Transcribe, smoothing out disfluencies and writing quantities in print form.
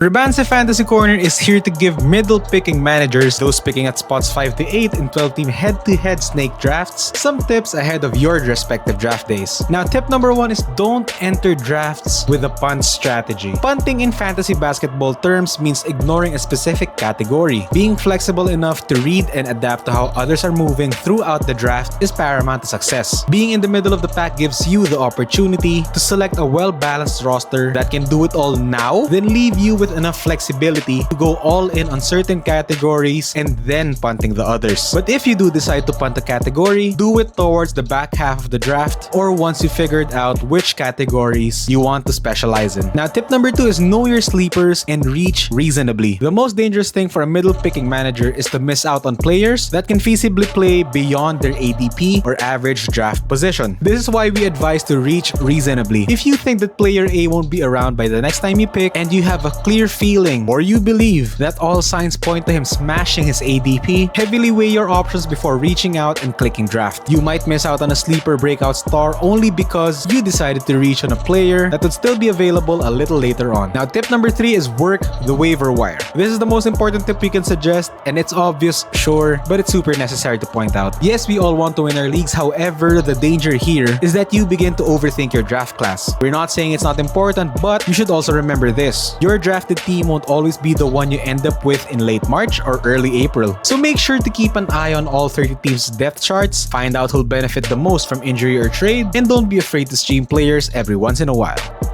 Rebanse Fantasy Corner is here to give middle picking managers, those picking at spots 5 to 8 in 12-team head-to-head snake drafts, some tips ahead of your respective draft days. Now, tip number 1 is don't enter drafts with a punt strategy. Punting in fantasy basketball terms means ignoring a specific category. Being flexible enough to read and adapt to how others are moving throughout the draft is paramount to success. Being in the middle of the pack gives you the opportunity to select a well-balanced roster that can do it all now, then leave you with enough flexibility to go all in on certain categories and then punting the others. But if you do decide to punt a category, do it towards the back half of the draft or once you figured out which categories you want to specialize in. Now, tip number 2 is know your sleepers and reach reasonably. The most dangerous thing for a middle picking manager is to miss out on players that can feasibly play beyond their ADP or average draft position. This is why we advise to reach reasonably. If you think that player A won't be around by the next time you pick and you have a clear feeling or you believe that all signs point to him smashing his ADP, heavily weigh your options before reaching out and clicking draft. You might miss out on a sleeper breakout star only because you decided to reach on a player that would still be available a little later on. Now, tip number 3 is work the waiver wire. This is the most important tip we can suggest, and it's obvious, sure, but it's super necessary to point out. Yes, we all want to win our leagues, however, the danger here is that you begin to overthink your draft class. We're not saying it's not important, but you should also remember this. Your drafted team won't always be the one you end up with in late March or early April. So make sure to keep an eye on all 30 teams' depth charts, find out who'll benefit the most from injury or trade, and don't be afraid to stream players every once in a while.